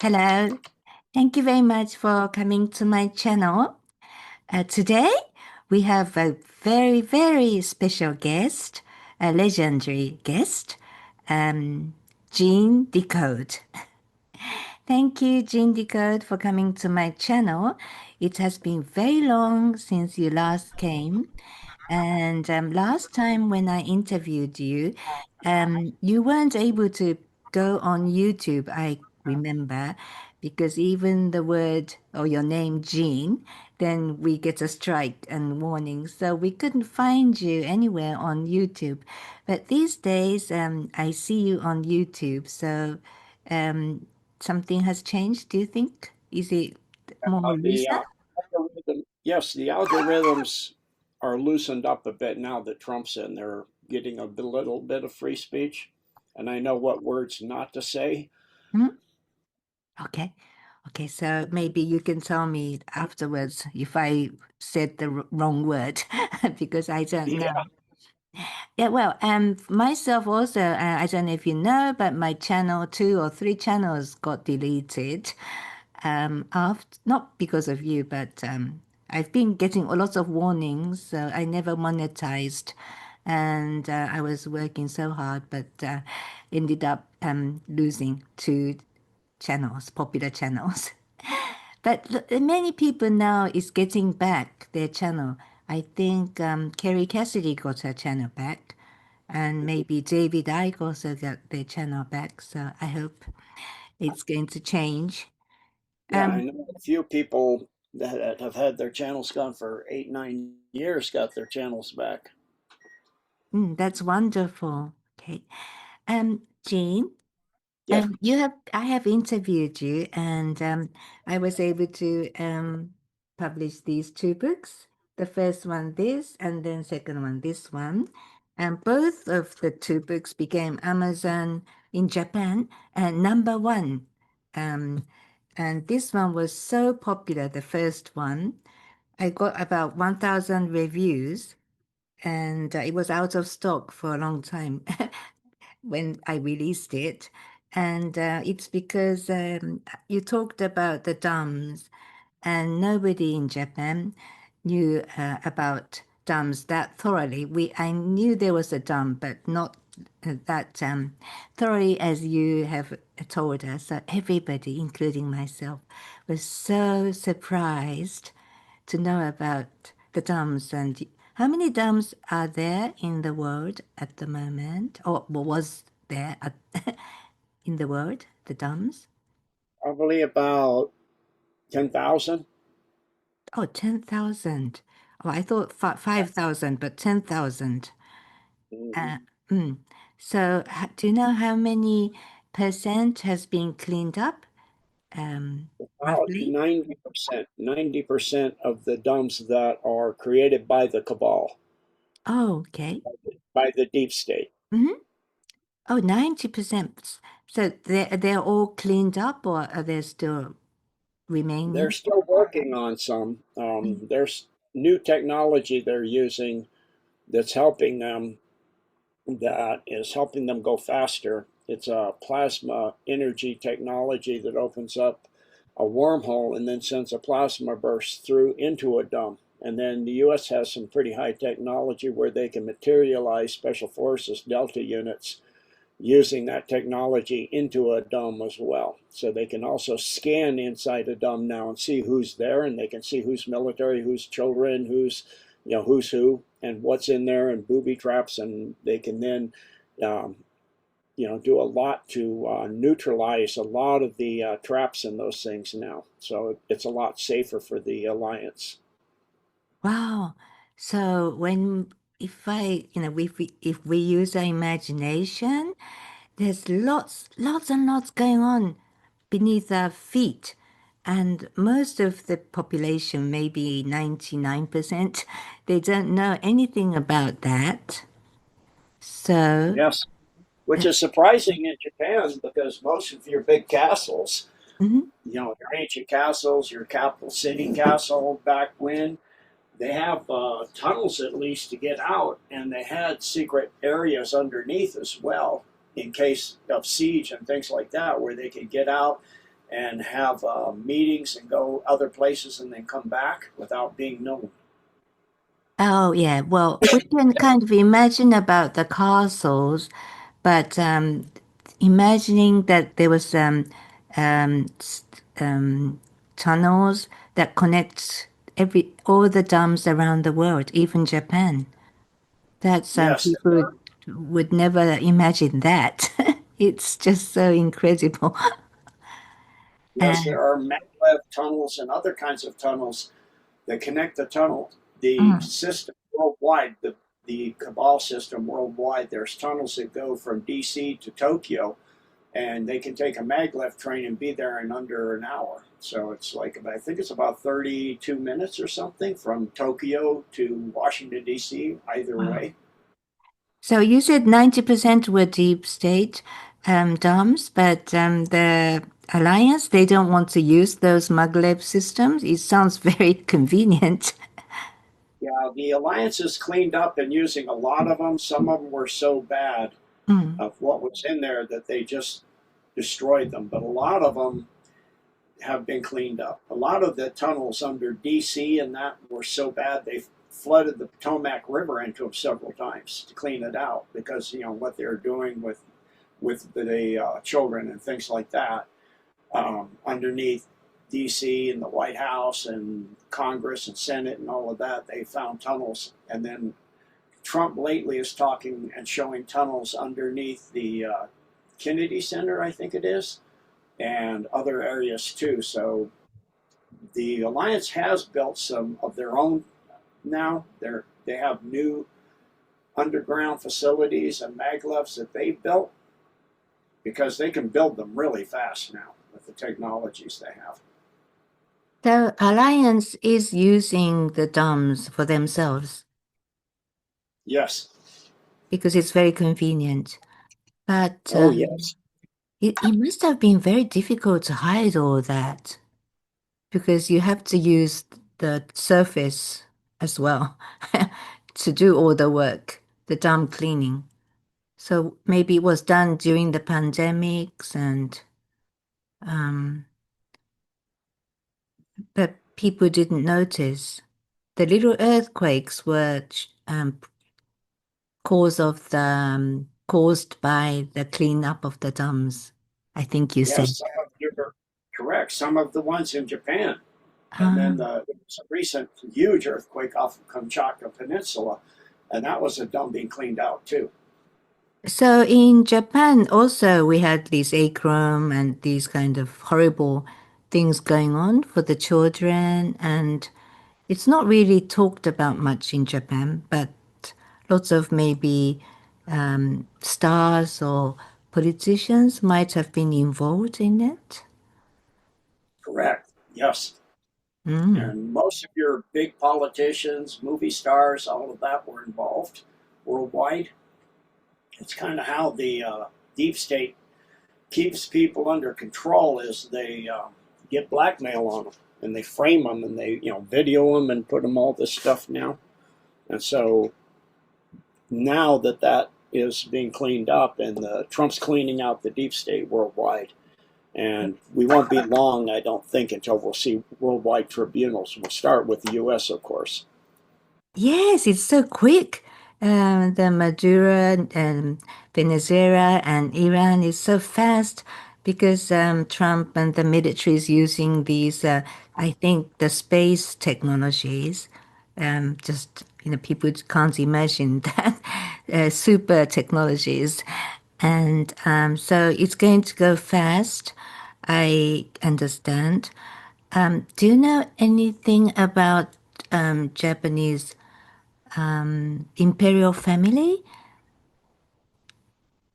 Hello. Thank you very much for coming to my channel. Today, we have a very, very special guest, a legendary guest, Jean Decode. Thank you, Jean Decode, for coming to my channel. It has been very long since you last came. And last time when I interviewed you, you weren't able to go on YouTube, I remember, because even the word or your name, Jean, then we get a strike and warning. So we couldn't find you anywhere on YouTube. But these days, I see you on YouTube. So something has changed, do you think? Is it more recent? Yes, the algorithms are loosened up a bit now that Trump's in. They're getting a little bit of free speech. And I know what words not to say. Hmm? Okay. Okay, so maybe you can tell me afterwards if I said the wrong word because I don't know. Yeah, well, myself also, I don't know if you know, but my channel, 2 or 3 channels got deleted. After, not because of you, but I've been getting lots of warnings, so I never monetized. And I was working so hard, but ended up losing 2 channels, popular channels. But many people now is getting back their channel. I think Kerry Cassidy got her channel back, and maybe David Icke also got their channel back. So I hope it's going to change. Yeah, I know a few people that have had their channels gone for 8, 9 years got their channels back. That's wonderful. Okay. Jean, Yes. I have interviewed you, and I was able to publish these 2 books. The first one, this, and then second one, this one. And both of the 2 books became Amazon in Japan and #1. And this one was so popular, the first one. I got about 1,000 reviews, and it was out of stock for a long time when I released it. And it's because you talked about the DUMBS, and nobody in Japan knew about DUMBS that thoroughly. I knew there was a DUMB, but not that thoroughly as you have told us. So everybody, including myself, was so surprised to know about the DUMBS. And how many DUMBS are there in the world at the moment, or was there in the world, the DUMBS? Probably about 10,000. Oh, 10,000. Oh, I thought 5,000, but 10,000. So do you know how many percent has been cleaned up? About Roughly? 90%. 90% of the DUMBs that are created by the cabal, Oh, okay. by the deep state. Oh, 90%. So they're all cleaned up, or are they still remaining? They're still working on some. There's new technology they're using that's helping them, that is helping them go faster. It's a plasma energy technology that opens up a wormhole and then sends a plasma burst through into a DUMB. And then the US has some pretty high technology where they can materialize special forces Delta units using that technology into a DUMB as well. So they can also scan inside a DUMB now and see who's there, and they can see who's military, who's children, who's who, and what's in there, and booby traps, and they can then do a lot to neutralize a lot of the traps in those things now. So it's a lot safer for the alliance. Wow. So if we use our imagination, there's lots and lots going on beneath our feet. And most of the population, maybe 99%, they don't know anything about that. So yes, which is surprising in Japan because most of your big castles, your ancient castles, your capital city castle back when, they have tunnels at least to get out, and they had secret areas underneath as well in case of siege and things like that, where they could get out and have meetings and go other places and then come back without being known. Oh, yeah. Well, we can kind of imagine about the castles, but imagining that there was um, s- tunnels that connect all the dams around the world, even Japan. That's Yes, people would never imagine that. It's just so incredible. yes, And there are maglev tunnels and other kinds of tunnels that connect the mm, system worldwide, the Cabal system worldwide. There's tunnels that go from DC to Tokyo, and they can take a maglev train and be there in under an hour. So it's like, I think it's about 32 minutes or something from Tokyo to Washington, D.C., either wow. way. So you said 90% were deep state DOMs, but the Alliance, they don't want to use those maglev systems. It sounds very convenient. Yeah, the alliances cleaned up and using a lot of them. Some of them were so bad Mm, of what was in there that they just destroyed them. But a lot of them have been cleaned up. A lot of the tunnels under DC and that were so bad they flooded the Potomac River into them several times to clean it out because what they're doing with the children and things like that underneath DC and the White House and Congress and Senate and all of that. They found tunnels, and then Trump lately is talking and showing tunnels underneath the Kennedy Center, I think it is, and other areas too. So the alliance has built some of their own now. They have new underground facilities and maglevs that they've built because they can build them really fast now with the technologies they have. the Alliance is using the DOMs for themselves Yes. because it's very convenient. But Oh, yes. it must have been very difficult to hide all that because you have to use the surface as well to do all the work, the dam cleaning. So maybe it was done during the pandemics and um, but people didn't notice. The little earthquakes were caused by the cleanup of the dams. I think you said. Yes, some of you are correct. Some of the ones in Japan. And Ah. then there was a recent huge earthquake off of Kamchatka Peninsula, and that was a dome being cleaned out too. So in Japan also we had these acrom and these kind of horrible things going on for the children, and it's not really talked about much in Japan, but lots of maybe stars or politicians might have been involved in it. Correct. Yes. Mm. And most of your big politicians, movie stars, all of that were involved worldwide. It's kind of how the deep state keeps people under control is they get blackmail on them and they frame them and they video them and put them all this stuff now. And so now that is being cleaned up and Trump's cleaning out the deep state worldwide. And we won't be long, I don't think, until we'll see worldwide tribunals. We'll start with the U.S., of course. Yes, it's so quick. The Maduro and Venezuela and Iran is so fast because Trump and the military is using these, I think, the space technologies. Just, people can't imagine that super technologies. And so it's going to go fast, I understand. Do you know anything about Japanese imperial family?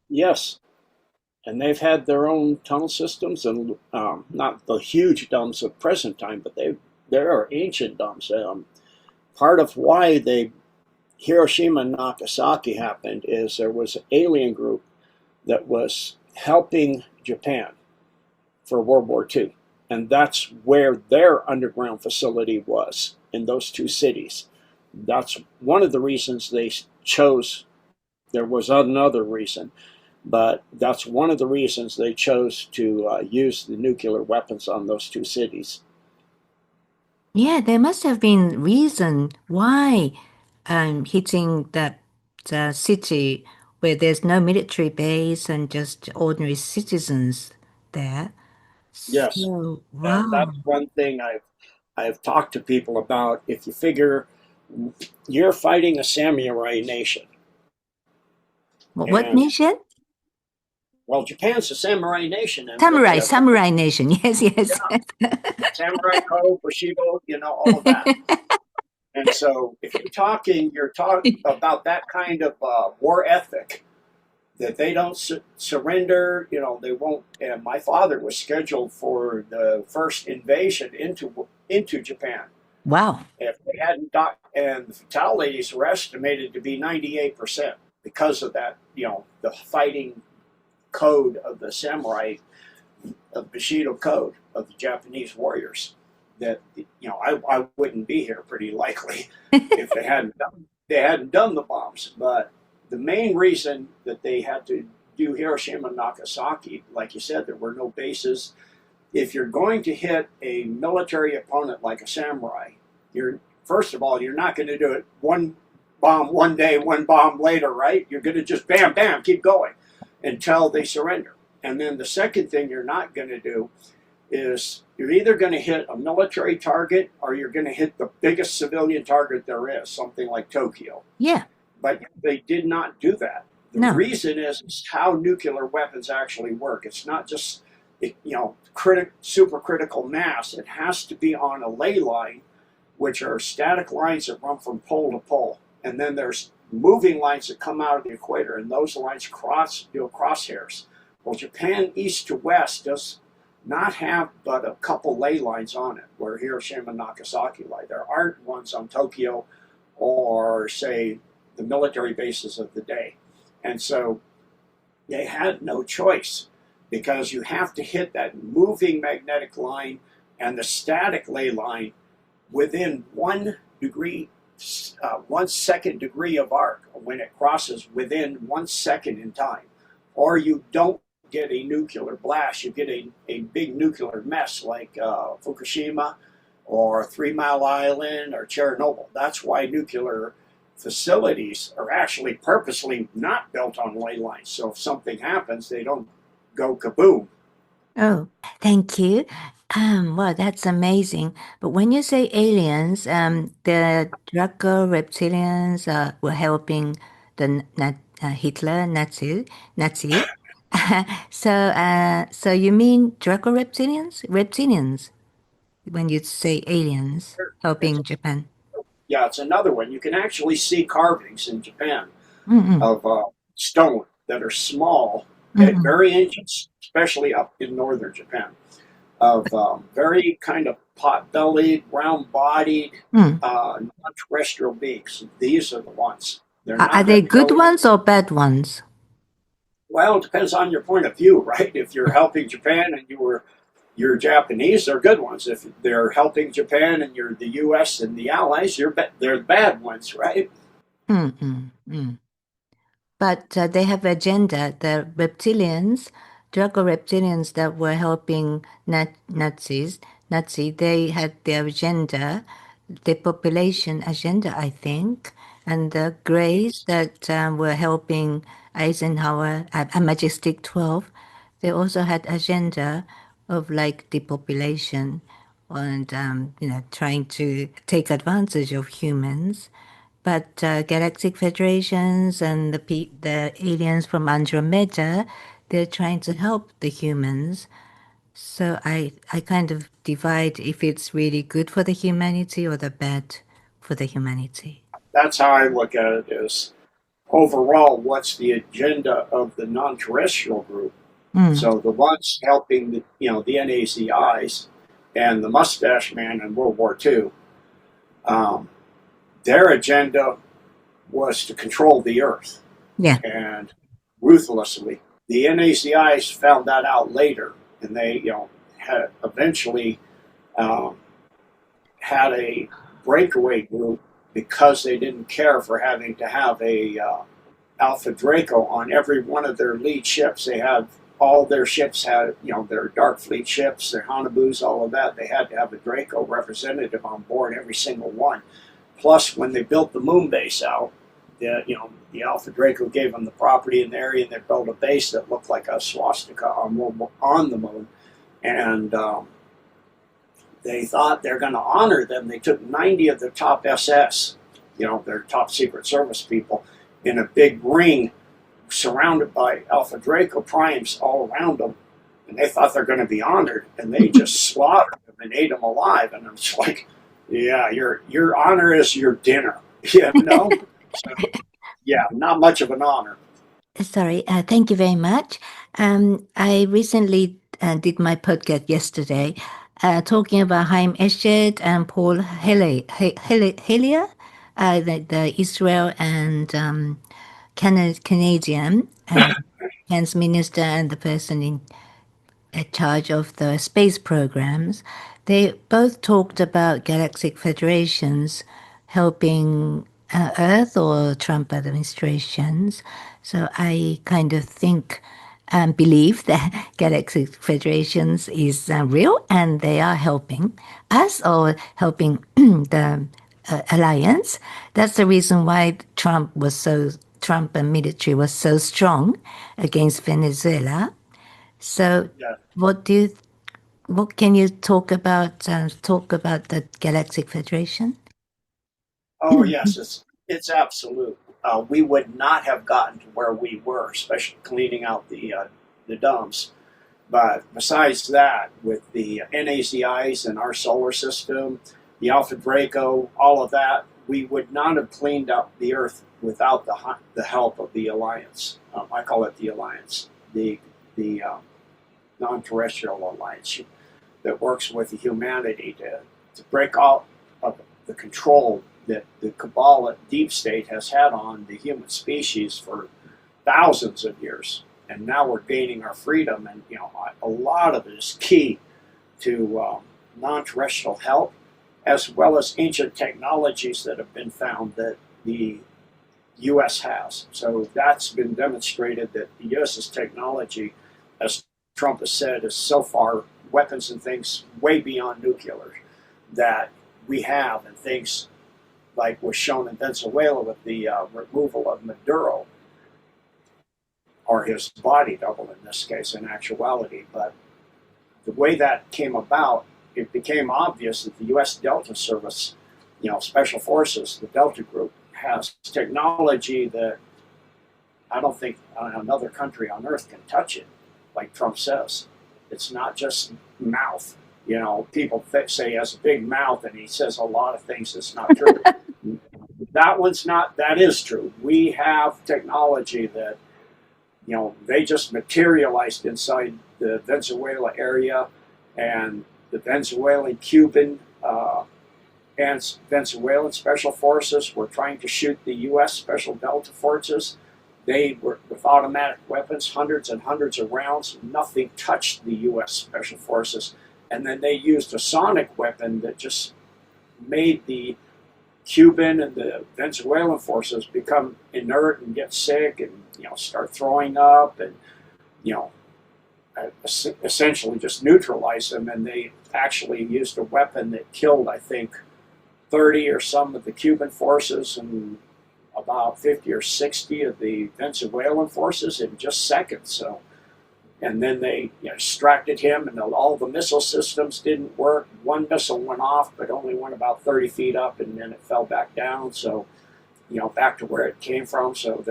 Yes, and they've had their own tunnel systems, and not the huge dumps of present time, but there are ancient dumps. Part of why Hiroshima and Nagasaki happened is there was an alien group that was helping Japan for World War II. And that's where their underground facility was, in those two cities. that's one of the reasons they chose. There was another reason, but that's one of the reasons they chose to use the nuclear weapons on those two cities. Yeah, there must have been reason why hitting the city where there's no military base and just ordinary citizens there. Yes, So, and wow. that's one thing I've talked to people about. If you figure you're fighting a samurai nation. What nation? Well, Japan's a samurai nation. And Samurai nation. Yes, yes. Yeah. Samurai code, Bushido, all of that. And so if you're talking about that kind of war ethic, that they don't surrender, they won't. And my father was scheduled for the first invasion into Japan. Wow. If they hadn't and the fatalities were estimated to be 98% because of that, the fighting code of the samurai, of Bushido code of the Japanese warriors. That I wouldn't be here pretty likely if they hadn't done the bombs. But the main reason that they had to do Hiroshima and Nagasaki, like you said, there were no bases. If you're going to hit a military opponent like a samurai, first of all, you're not going to do it one bomb one day, one bomb later, right? You're going to just bam, bam, keep going until they surrender. And then the second thing you're not going to do is you're either going to hit a military target or you're going to hit the biggest civilian target there is, something like Tokyo. Yeah. But they did not do that. The reason is how nuclear weapons actually work. It's not just, supercritical mass. It has to be on a ley line, which are static lines that run from pole to pole. And then there's moving lines that come out of the equator, and those lines do crosshairs. Well, Japan east to west does not have but a couple ley lines on it, where Hiroshima and Nagasaki lie. There aren't ones on Tokyo or, say, the military bases of the day. And so they had no choice, because you have to hit that moving magnetic line and the static ley line within 1 second degree of arc when it crosses within 1 second in time. Or you don't get a nuclear blast, you get a big nuclear mess like Fukushima or 3 Mile Island or Chernobyl. That's why nuclear facilities are actually purposely not built on ley lines. So if something happens, they don't go kaboom. Oh, thank you. Well, that's amazing. But when you say aliens, the Draco reptilians were helping the Hitler, Nazi. So you mean Draco reptilians? Reptilians, when you say aliens helping Japan. Yeah, it's another one. You can actually see carvings in Japan Mm-mm. of stone that are small, very ancient, especially up in northern Japan, of very kind of pot-bellied, round-bodied, non-terrestrial beings. These are the ones. Are they good ones or bad ones? Well, it depends on your point of view, right? If you're helping Japan and you're Japanese, they're good ones. If they're helping Japan and you're the U.S. and the Allies, they're the bad ones, right? But they have agenda. The reptilians, Draco reptilians that were helping Nazi, they had their agenda, the population agenda, I think, and the Greys that were helping Eisenhower, Majestic 12, they also had agenda of like depopulation and trying to take advantage of humans. But Galactic Federations and the aliens from Andromeda, they're trying to help the humans. So I kind of divide if it's really good for the humanity or the bad for the humanity. That's how I look at it, is overall, what's the agenda of the non-terrestrial group? So the ones helping the NAZIs and the Mustache Man in World War II, their agenda was to control the Earth. Yeah. And ruthlessly. The NAZIs found that out later, and they, had eventually had a breakaway group because they didn't care for having to have a Alpha Draco on every one of their lead ships. They had all their ships had, their Dark Fleet ships, their Hanabus, all of that. They had to have a Draco representative on board every single one. Plus, when they built the moon base out, the Alpha Draco gave them the property in the area, and they built a base that looked like a swastika on the moon. And they thought they're going to honor them. They took 90 of the top SS, their top Secret Service people, in a big ring surrounded by Alpha Draco primes all around them. And they thought they're going to be honored, and they just slaughtered them and ate them alive. And I'm just like, yeah, your honor is your dinner, So, yeah, not much of an honor. Sorry, thank you very much. I recently did my podcast yesterday talking about Chaim Eshed and Paul Helia, the Israel and Canadian defense minister and the person in charge of the space programs. They both talked about Galactic Federations helping Earth or Trump administrations. So I kind of think and believe that Galactic Federations is real and they are helping us or helping the alliance. That's the reason why Trump and military was so strong against Venezuela. So Yeah. what can you talk about the Galactic Federation? Oh, yes, it's absolute. We would not have gotten to where we were, especially cleaning out the DUMBS. But besides that, with the NAZIs in our solar system, the Alpha Draco, all of that, we would not have cleaned up the Earth without the help of the Alliance. I call it the Alliance, the non-terrestrial alliance that works with humanity to break out of the control that the cabal at Deep State has had on the human species for thousands of years. And now we're gaining our freedom, and a lot of it is key to non-terrestrial help, as well as ancient technologies that have been found that the U.S. has. So that's been demonstrated that the U.S.'s technology, as Trump has said, is so far weapons and things way beyond nuclear that we have, and things like was shown in Venezuela with the removal of Maduro, or his body double in this case in actuality. But the way that came about, it became obvious that the U.S. Delta Service, Special Forces, the Delta Group, has technology that I don't think another country on Earth can touch it, like Trump says. It's not just mouth. People say he has a big mouth and he says a lot of things that's not true. That is true. We have technology that, they just materialized inside the Venezuela area, and the Venezuelan, Cuban, and Venezuelan Special Forces were trying to shoot the U.S. Special Delta Forces. They were with automatic weapons, hundreds and hundreds of rounds. Nothing touched the U.S. Special Forces. And then they used a sonic weapon that just made the Cuban and the Venezuelan forces become inert and get sick and start throwing up and essentially just neutralize them. And they actually used a weapon that killed, I think, 30 or some of the Cuban forces and about 50 or 60 of the Venezuelan forces in just seconds. So, and then they extracted him, and all the missile systems didn't work. One missile went off, but only went about 30 feet up, and then it fell back down. So, back to where it came from. So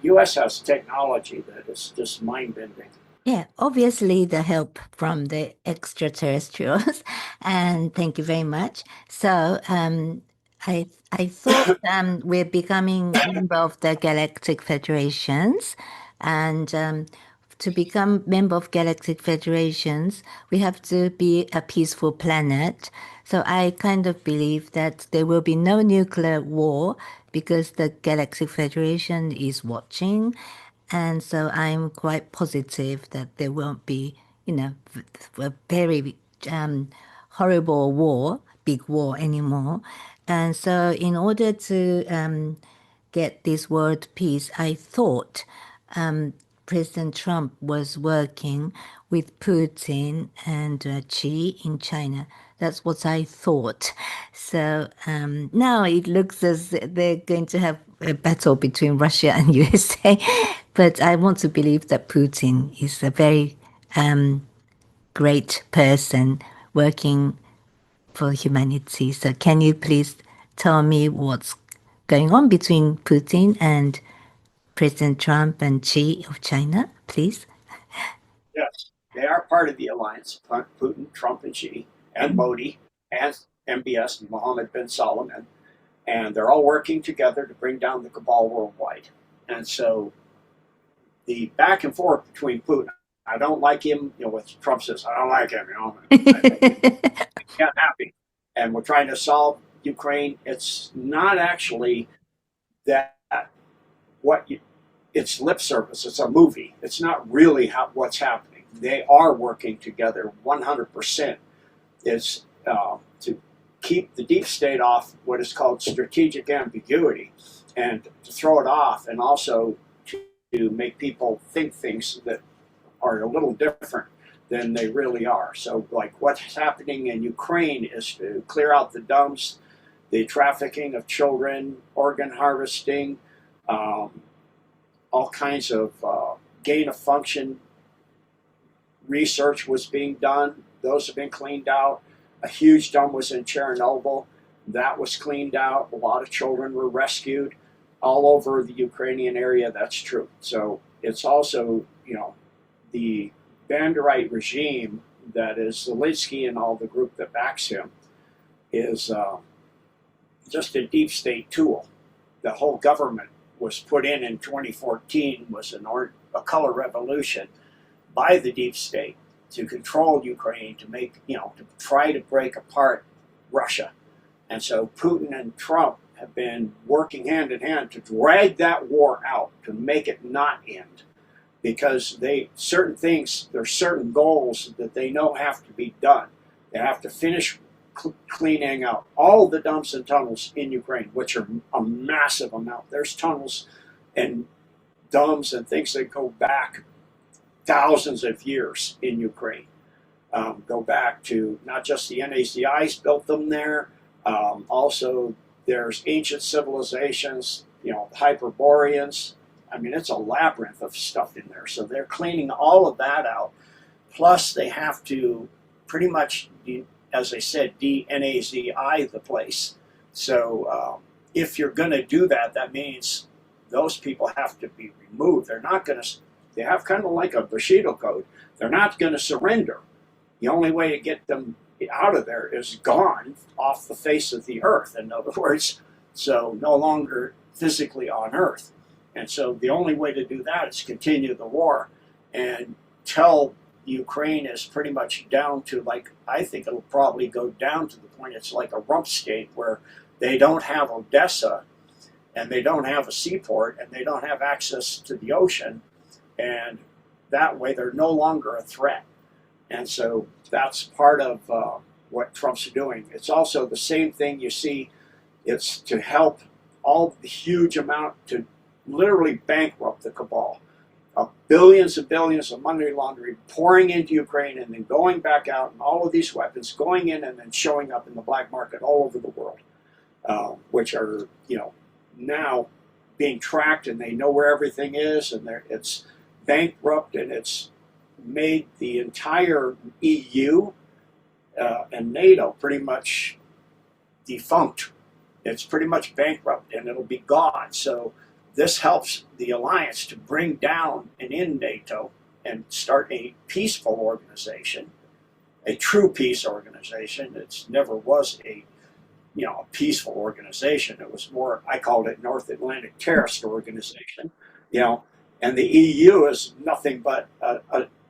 U.S. has technology that is just mind-bending. Yeah, obviously the help from the extraterrestrials, and thank you very much. So I thought we're becoming a member of the Galactic Federations, and to become member of Galactic Federations, we have to be a peaceful planet. So I kind of believe that there will be no nuclear war because the Galactic Federation is watching. And so I'm quite positive that there won't be, a very horrible war, big war anymore. And so in order to get this world peace, I thought President Trump was working with Putin and Xi in China. That's what I thought. So now it looks as they're going to have a battle between Russia and USA. But I want to believe that Putin is a very great person working for humanity. So can you please tell me what's going on between Putin and President Trump and Xi of China, please? Yes, they are part of the alliance, Putin, Trump, and Xi, and Modi, and MBS, Mohammed bin Salman, and they're all working together to bring down the cabal worldwide. And so the back and forth between Putin, I don't like him, what Trump says, I don't like him, I can't happy. And we're trying to solve Ukraine. It's not actually that it's lip service. It's a movie. It's not really what's happening. They are working together 100%. It's to keep the deep state off what is called strategic ambiguity and to throw it off, and also to make people think things that are a little different than they really are. So like what's happening in Ukraine is to clear out the dumps, the trafficking of children, organ harvesting, all kinds of gain of function research was being done. Those have been cleaned out. A huge dump was in Chernobyl. That was cleaned out. A lot of children were rescued all over the Ukrainian area. That's true. So it's also, the Banderite regime, that is Zelensky and all the group that backs him, is just a deep state tool. The whole government was put in 2014, was a color revolution by the deep state to control Ukraine, to make, to try to break apart Russia. And so Putin and Trump have been working hand in hand to drag that war out, to make it not end. Because there's certain goals that they know have to be done. They have to finish cleaning out all the dumps and tunnels in Ukraine, which are a massive amount. There's tunnels and dumps and things that go back thousands of years in Ukraine. Go back to not just the NAZIs built them there. Also, there's ancient civilizations, Hyperboreans. I mean, it's a labyrinth of stuff in there. So they're cleaning all of that out. Plus, they have to pretty much, as I said, de-NAZI the place. So if you're going to do that, that means those people have to be removed. They're not going to, they have kind of like a Bushido code. They're not going to surrender. The only way to get them out of there is gone off the face of the earth, in other words. So no longer physically on earth. And so the only way to do that is continue the war and till Ukraine is pretty much down to, like, I think it'll probably go down to the point it's like a rump state where they don't have Odessa and they don't have a seaport and they don't have access to the ocean. And that way they're no longer a threat. And so that's part of what Trump's doing. It's also the same thing you see. It's to help all the huge amount to literally bankrupt the cabal. Billions and billions of money laundering pouring into Ukraine and then going back out, and all of these weapons going in and then showing up in the black market all over the world, which are, now being tracked, and they know where everything is, and it's bankrupt, and it's made the entire EU and NATO pretty much defunct. It's pretty much bankrupt, and it'll be gone. So this helps the alliance to bring down and end NATO and start a peaceful organization, a true peace organization. It never was a peaceful organization. It was more, I called it North Atlantic terrorist organization, and the EU is nothing but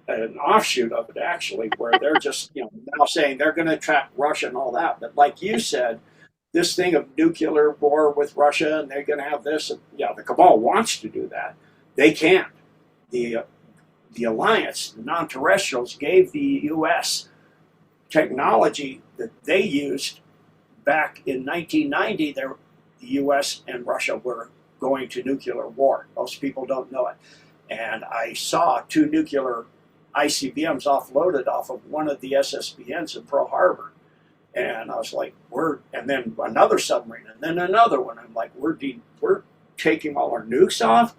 an offshoot of it, actually, where they're just, now saying they're going to attack Russia and all that. But like you said, this thing of nuclear war with Russia, and they're going to have this. The cabal wants to do that. They can't. The alliance, the non-terrestrials, gave the U.S. technology that they used back in 1990, the U.S. and Russia were going to nuclear war. Most people don't know it. And I saw 2 nuclear ICBMs offloaded off of one of the SSBNs in Pearl Harbor. And I was like, and then another submarine, and then another one. I'm like, we're taking all our nukes off?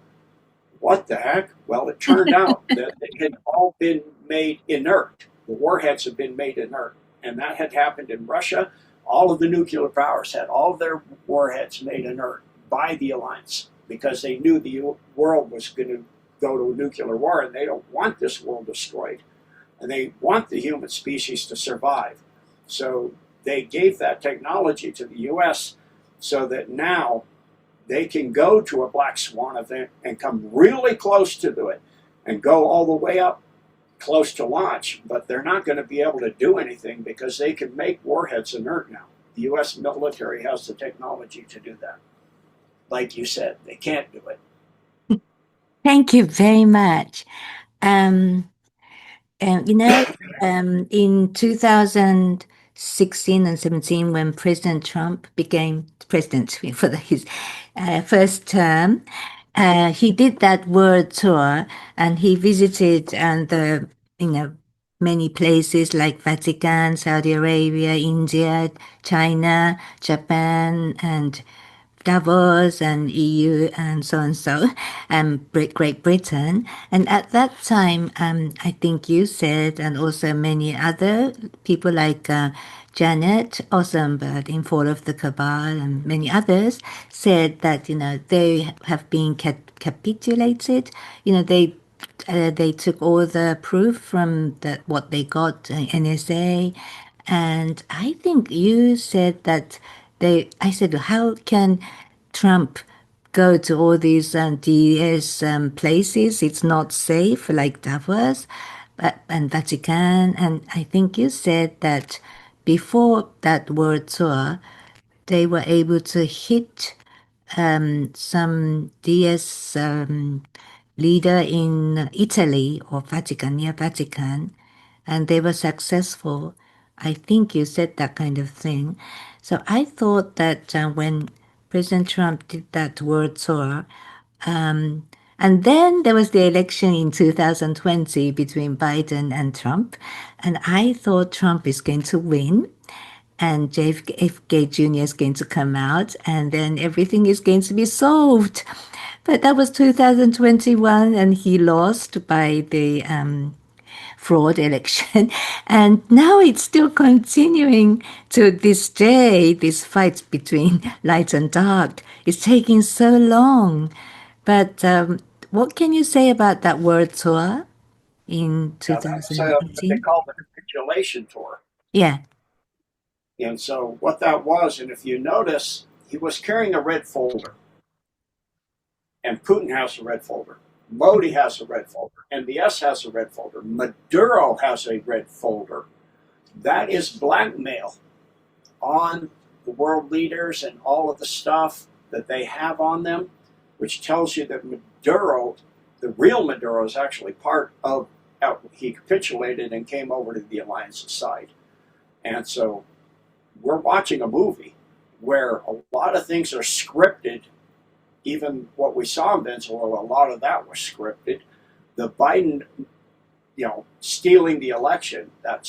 What the heck? Well, it turned out that they had all been made inert. The warheads had been made inert. And that had happened in Russia. All of the nuclear powers had all of their warheads made inert by the alliance because they knew the world was going to go to a nuclear war, and they don't want this world destroyed. And they want the human species to survive. So they gave that technology to the U.S. so that now they can go to a black swan event and come really close to it and go all the way up close to launch, but they're not going to be able to do anything because they can make warheads inert now. The U.S. military has the technology to do that. Like you said, they can't do it. Thank you very much. In 2016 and 17, when President Trump became president for his first term, he did that world tour, and he visited many places like Vatican, Saudi Arabia, India, China, Japan, and Davos and EU and so, Great Britain. And at that time, I think you said, and also many other people like Janet Osenberg in Fall of the Cabal and many others said that, they have been capitulated. They took all the proof from what they got, NSA. And I think you said that I said, how can Trump go to all these DS places? It's not safe, like Davos and Vatican. And I think you said that before that world tour, they were able to hit some DS leader in Italy or Vatican, near Vatican, and they were successful. I think you said that kind of thing. So I thought that when President Trump did that world tour, and then there was the election in 2020 between Biden and Trump, and I thought Trump is going to win, and JFK Jr. is going to come out, and then everything is going to be solved. But that was 2021, and he lost by the fraud election. And now it's still continuing to this day, this fight between light and dark. It's taking so long. But what can you say about that world tour in 2018? That's what they call the capitulation tour. Yeah. And so what that was, and if you notice, he was carrying a red folder. And Putin has a red folder. Modi has a red folder. MBS has a red folder. Maduro has a red folder. That is blackmail on the world leaders and all of the stuff that they have on them, which tells you that Maduro, the real Maduro, is actually part of, he capitulated and came over to the alliance's side. And so we're watching a movie where a lot of things are scripted. Even what we saw in Venezuela, a lot of that was scripted. The Biden, stealing the election, that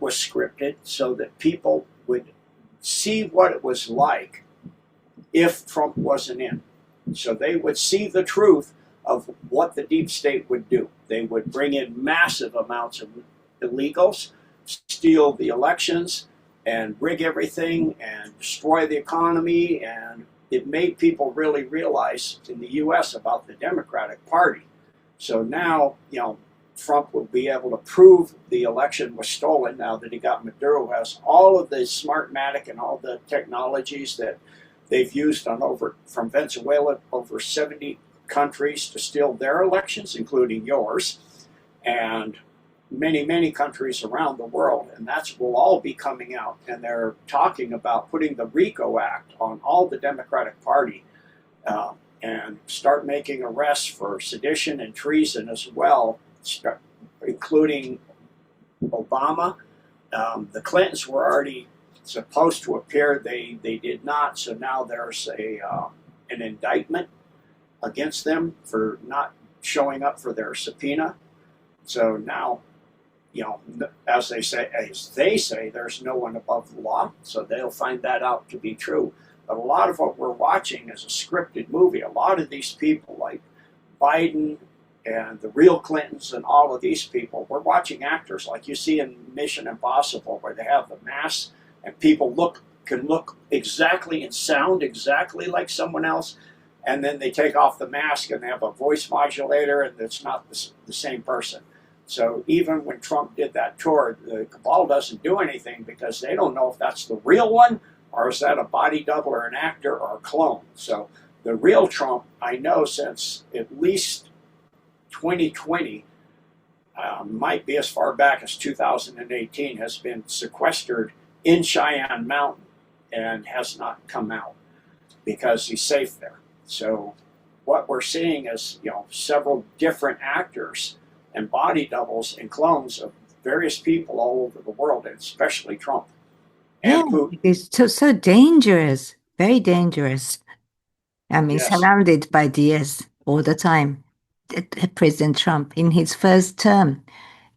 was scripted so that people would see what it was like if Trump wasn't in. So they would see the truth of what the deep state would do. They would bring in massive amounts of illegals, steal the elections, and rig everything, and destroy the economy, and it made people really realize in the U.S. about the Democratic Party. So now, Trump will be able to prove the election was stolen now that he got Maduro, who has all of the Smartmatic and all the technologies that they've used from Venezuela, over 70 countries to steal their elections, including yours, and many, many countries around the world, and that will all be coming out. And they're talking about putting the RICO Act on all the Democratic Party and start making arrests for sedition and treason as well, including Obama. The Clintons were already supposed to appear. They did not. So now there's an indictment against them for not showing up for their subpoena. So now, as they say, there's no one above the law. So they'll find that out to be true. But a lot of what we're watching is a scripted movie. A lot of these people, like Biden and the real Clintons and all of these people, we're watching actors like you see in Mission Impossible, where they have the masks and people can look exactly and sound exactly like someone else, and then they take off the mask and they have a voice modulator and it's not the same person. So even when Trump did that tour, the cabal doesn't do anything because they don't know if that's the real one or is that a body double or an actor or a clone. So the real Trump, I know since at least 2020, might be as far back as 2018, has been sequestered in Cheyenne Mountain and has not come out because he's safe there. So what we're seeing is, several different actors and body doubles and clones of various people all over the world, and especially Trump. And Putin. It's so dangerous, very dangerous. I mean, Yes. surrounded by DS all the time. President Trump, in his first term,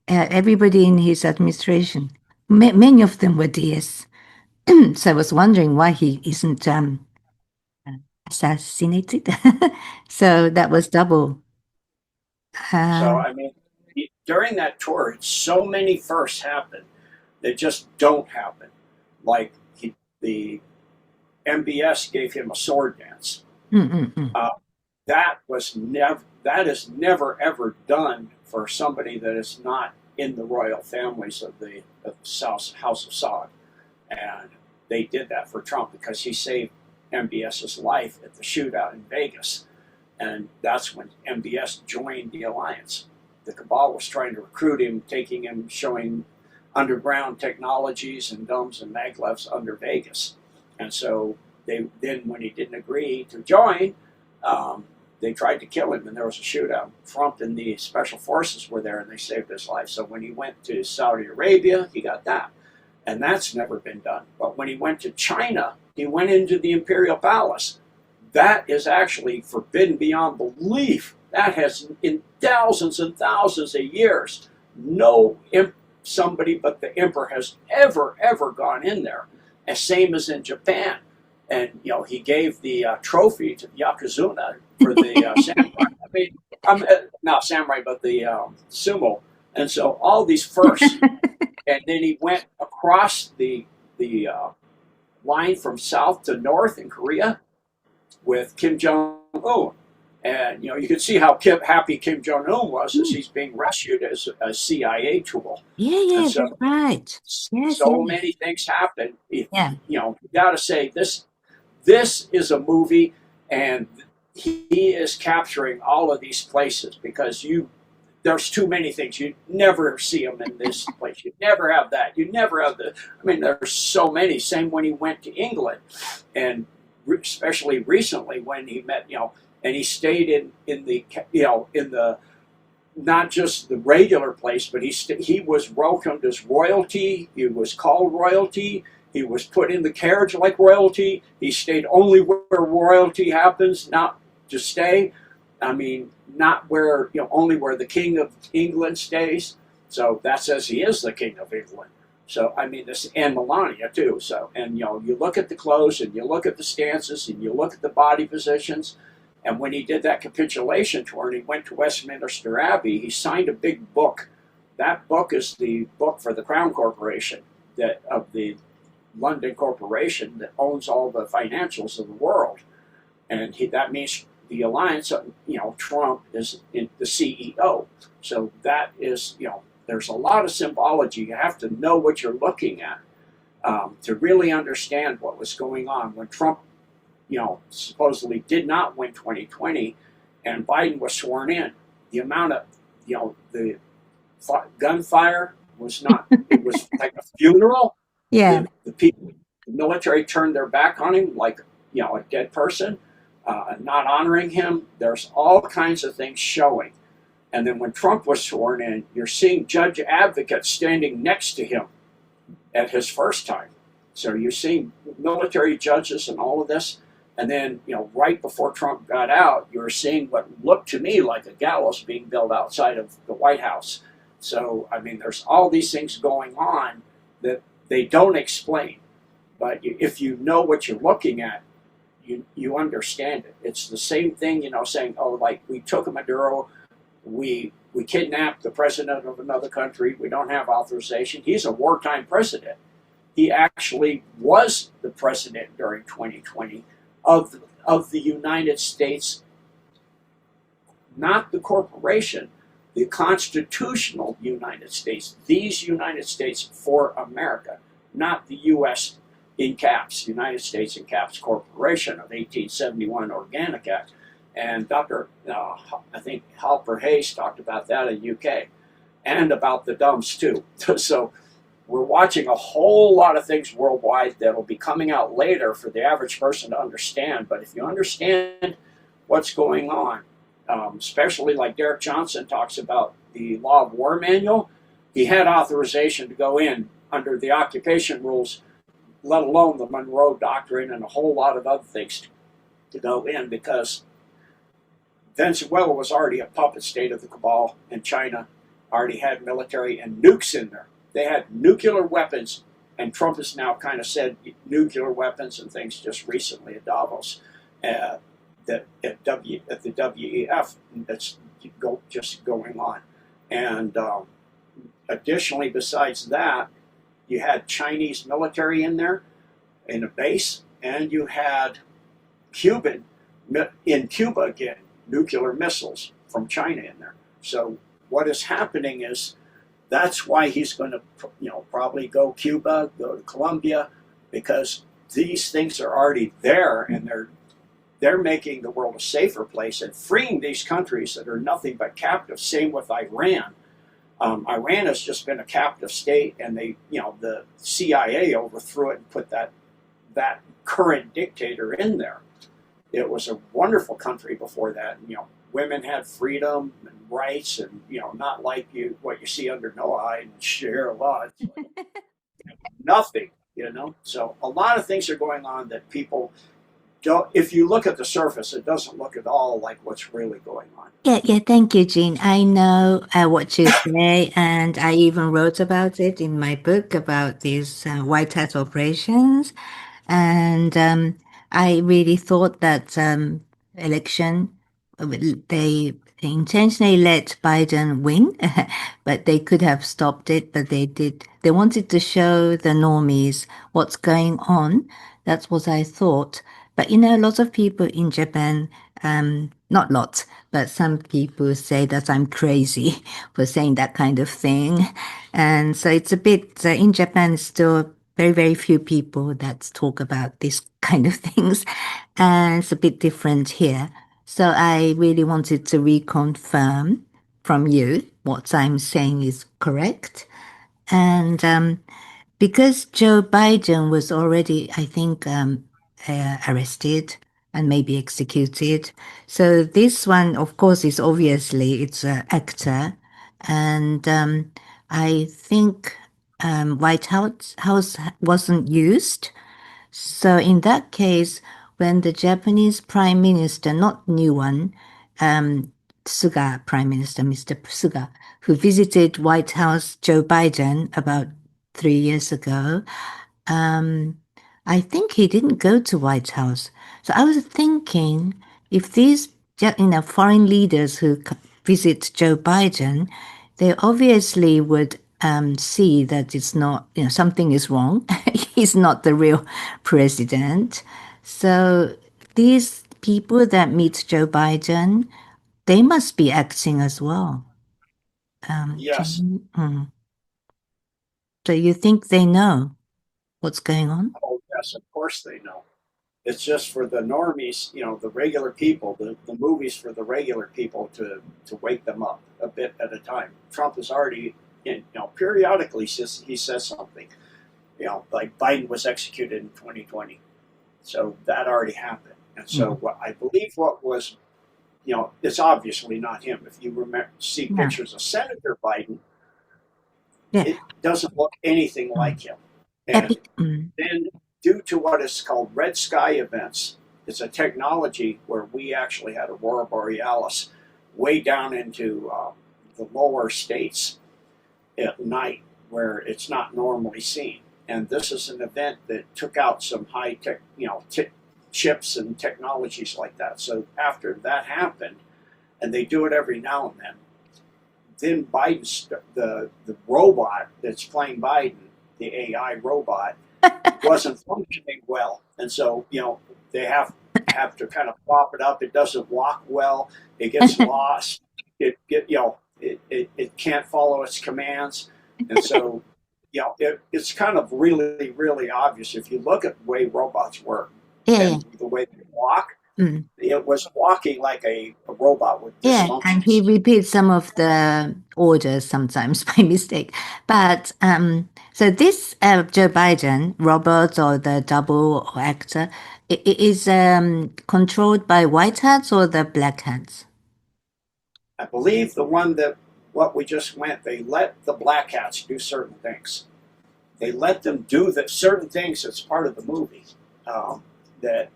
everybody in his administration, many of them were DS. So I was wondering why he isn't assassinated. So that was double. So, I mean, during that tour, so many firsts happened that just don't happen. Like the MBS gave him a sword dance. That is never ever done for somebody that is not in the royal families of the House of Saud. And they did that for Trump because he saved MBS's life at the shootout in Vegas. And that's when MBS joined the alliance. The cabal was trying to recruit him, taking him, showing underground technologies and DUMBS and maglevs under Vegas. And so then when he didn't agree to join, they tried to kill him, and there was a shootout. Trump and the special forces were there, and they saved his life. So when he went to Saudi Arabia, he got that. And that's never been done. But when he went to China, he went into the Imperial Palace. That is actually forbidden beyond belief. That has, in thousands and thousands of years, no somebody but the emperor has ever gone in there. As same as in Japan. And, he gave the trophy to Yokozuna for the samurai. Not samurai, but the sumo. And so all these firsts. And then he went across the line from south to north in Korea with Kim Jong-un. And, you can see how happy Kim Jong-un was as he's being rescued as a CIA tool. Yeah, so, that's right. Yes, many things happen. You got to say, this is a movie, and he is capturing all of these places because there's too many things. You never see them in this place. You never have that. You never have there's so many. Same when he went to England, and especially recently when he met, and he stayed in the not just the regular place, but he was welcomed as royalty. He was called royalty. He was put in the carriage like royalty. He stayed only where royalty happens, not to stay. I mean, not where, only where the King of England stays. So that says he is the King of England. So, I mean, and Melania too. So, and, you look at the clothes and you look at the stances and you look at the body positions. And when he did that capitulation tour and he went to Westminster Abbey, he signed a big book. That book is the book for the Crown Corporation of the London Corporation that owns all the financials of the world. And that means the alliance, Trump is the CEO. So that is, there's a lot of symbology. You have to know what you're looking at to really understand what was going on. When Trump, supposedly did not win 2020 and Biden was sworn in, the amount of, the gunfire was not, it was like a funeral. Yeah. The military turned their back on him like, a dead person. Not honoring him. There's all kinds of things showing. And then when Trump was sworn in, you're seeing judge advocates standing next to him at his first time. So you're seeing military judges and all of this. And then, right before Trump got out, you were seeing what looked to me like a gallows being built outside of the White House. So, I mean, there's all these things going on that they don't explain. But if you know what you're looking at, you understand it. It's the same thing, saying, oh, like we took Maduro, we kidnapped the president of another country, we don't have authorization. He's a wartime president. He actually was the president during 2020 of the United States, not the corporation, the constitutional United States, these United States for America, not the U.S. in caps, United States in caps Corporation of 1871 Organic Act. And I think Halper Hayes talked about that in the UK and about the DUMBS too. So we're watching a whole lot of things worldwide that'll be coming out later for the average person to understand. But if you understand what's going on, especially like Derek Johnson talks about the Law of War Manual, he had authorization to go in under the occupation rules, let alone the Monroe Doctrine and a whole lot of other things to go in, because Venezuela was already a puppet state of the cabal, and China already had military and nukes in there. They had nuclear weapons, and Trump has now kind of said nuclear weapons and things just recently at Davos, at the WEF, that's just going on. And additionally, besides that, you had Chinese military in there in a base, and you had in Cuba again, nuclear missiles from China in there. So what is happening is that's why he's going to, probably go Cuba, go to Colombia, because these things are already there, and they're making the world a safer place and freeing these countries that are nothing but captive. Same with Iran. Iran has just been a captive state, and the CIA overthrew it and put that current dictator in there. It was a wonderful country before that. Women had freedom and rights, and not like what you see under Noah and Share law. Nothing, So a lot of things are going on that people don't. If you look at the surface, it doesn't look at all like what's really going on. Yeah, thank you, Jean. I know what you say, and I even wrote about it in my book about these White Hat operations. And I really thought that election, they intentionally let Biden win, but they could have stopped it, but they did. They wanted to show the normies what's going on. That's what I thought. But lots of people in Japan, not lots, but some people say that I'm crazy for saying that kind of thing. And so it's a bit, in Japan, still very, very few people that talk about this kind of things. And it's a bit different here. So I really wanted to reconfirm from you what I'm saying is correct. And because Joe Biden was already, I think, arrested and maybe executed. So this one, of course, is obviously it's an actor. And I think White House wasn't used. So in that case, when the Japanese Prime Minister, not new one, Suga Prime Minister, Mr. Suga, who visited White House Joe Biden about 3 years ago, I think he didn't go to White House. So I was thinking if these foreign leaders who visit Joe Biden, they obviously would see that it's not, something is wrong. He's not the real president. So these people that meet Joe Biden, they must be acting as well. Yes. So you think they know what's going on? Oh, yes, of course they know. It's just for the normies, the regular people, the movies for the regular people to wake them up a bit at a time. Trump is already, periodically he says something, like Biden was executed in 2020. So that already happened. And so I believe what was, it's obviously not him. If you see pictures of Senator Biden, it doesn't look anything like him. And then due to what is called red sky events, it's a technology where we actually had aurora borealis way down into the lower states at night where it's not normally seen. And this is an event that took out some high tech, chips and technologies like that. So after that happened, and they do it every now and then Biden's the robot that's playing Biden, the AI robot, wasn't functioning well, and so they have to kind of prop it up. It doesn't walk well. It gets lost. It can't follow its commands, and so it's kind of really, really obvious if you look at the way robots work and the way they walk. It was walking like a robot with dysfunctions. And he repeats some of the orders sometimes by mistake. But so this Joe Biden robot or the double actor is controlled by white hats or the black hats? I believe the one what we just went, they let the black hats do certain things. They let them do certain things that's part of the movie that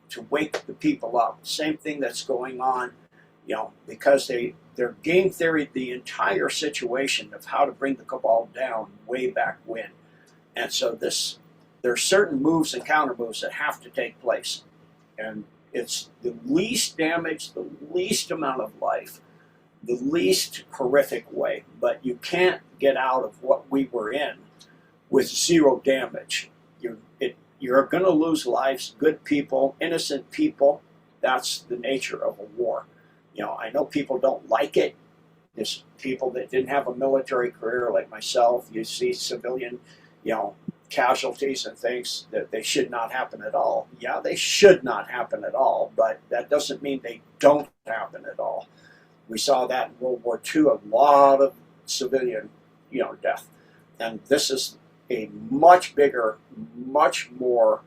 to wake the people up. Same thing that's going on, because they're game theory the entire situation of how to bring the cabal down way back when. And so there are certain moves and counter moves that have to take place. And it's the least damage, the least amount of life, the least horrific way. But you can't get out of what we were in with zero damage. You're going to lose lives, good people, innocent people. That's the nature of a war. I know people don't like it. There's people that didn't have a military career like myself. You see civilian, casualties and things that they should not happen at all. Yeah, they should not happen at all, but that doesn't mean they don't happen at all. We saw that in World War II, a lot of civilian, death. And this is a much bigger, much more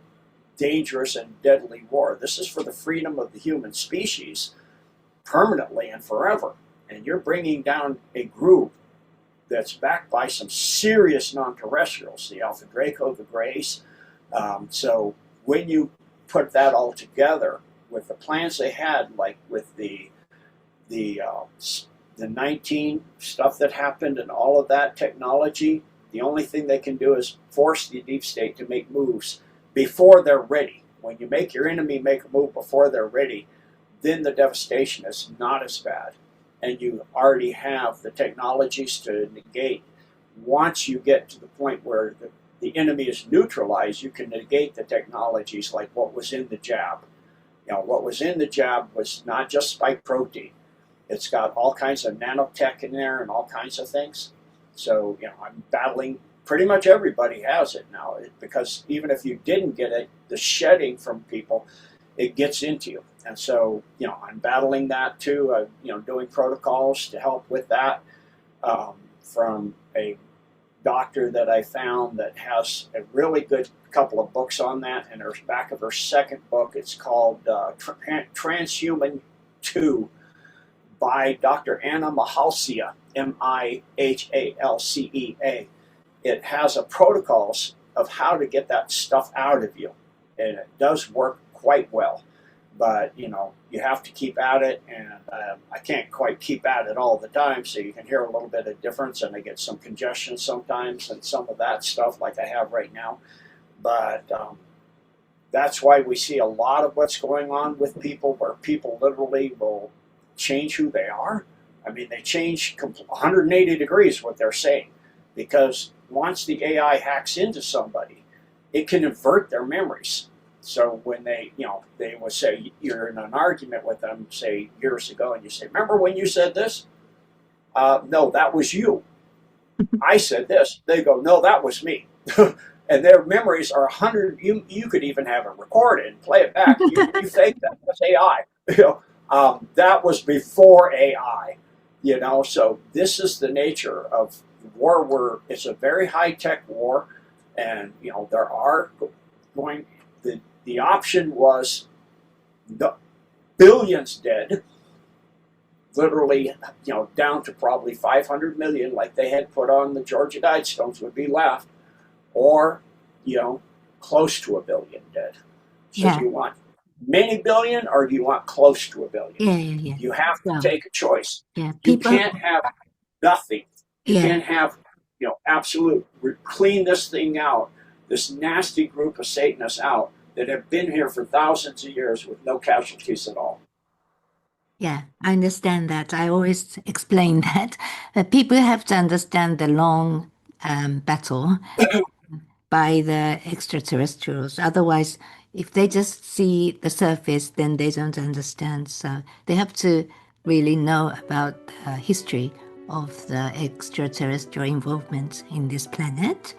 dangerous and deadly war. This is for the freedom of the human species permanently and forever. And you're bringing down a group that's backed by some serious non-terrestrials, the Alpha Draco, the Greys. So when you put that all together with the plans they had, like with the 19 stuff that happened and all of that technology, the only thing they can do is force the deep state to make moves before they're ready. When you make your enemy make a move before they're ready, then the devastation is not as bad. And you already have the technologies to negate. Once you get to the point where the enemy is neutralized, you can negate the technologies like what was in the jab. What was in the jab was not just spike protein. It's got all kinds of nanotech in there and all kinds of things. So, I'm battling, pretty much everybody has it now, because even if you didn't get it, the shedding from people, it gets into you. And so, I'm battling that too, doing protocols to help with that from a doctor that I found that has a really good couple of books on that. And there's back of her second book, it's called Transhuman 2 by Dr. Anna Mihalcea, Mihalcea. It has a protocols of how to get that stuff out of you. And it does work quite well. But, you have to keep at it, and I can't quite keep at it all the time, so you can hear a little bit of difference, and I get some congestion sometimes and some of that stuff like I have right now. But that's why we see a lot of what's going on with people, where people literally will change who they are. I mean, they change 180 degrees what they're saying, because once the AI hacks into somebody, it can invert their memories. So when they will say, you're in an argument with them, say years ago, and you say, remember when you said this? No, that was you. I said this. They go, no, that was me. And their memories are 100. You could even have it recorded and play it back. You fake that. That's AI. That was before AI. So this is the nature of war. It's a very high-tech war, and there are going. The option was the billions dead, literally, down to probably 500 million, like they had put on the Georgia Guidestones would be left, or close to a billion dead. So Yeah. do you want many billion or do you want close to a billion? Yeah. You have to Well, take a choice. Yeah, You people. can't have nothing. You Yeah. can't have, absolute, clean this thing out, this nasty group of Satanists out that have been here for thousands of years with no casualties at all. Yeah, I understand that. I always explain that people have to understand the long battle by the extraterrestrials. Otherwise, if they just see the surface, then they don't understand. So they have to really know about the history of the extraterrestrial involvement in this planet.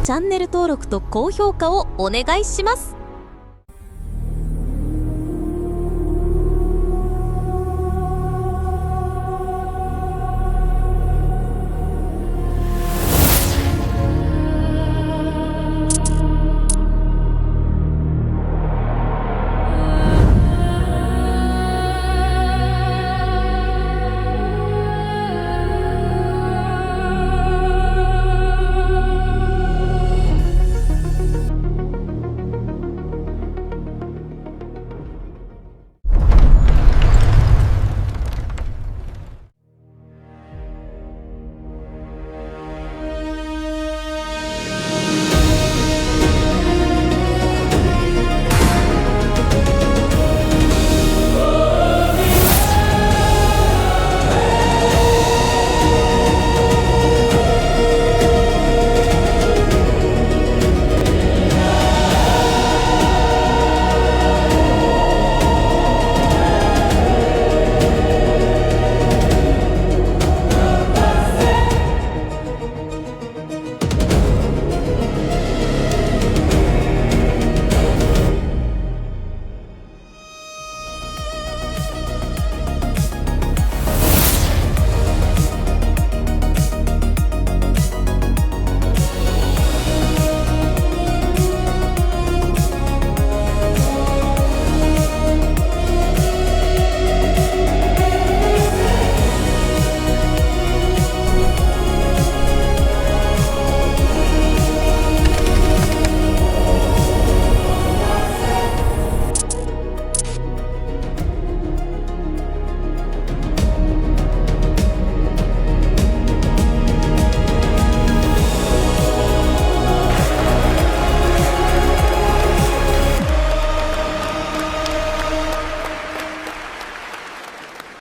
Channel 登録と高評価をお願いします。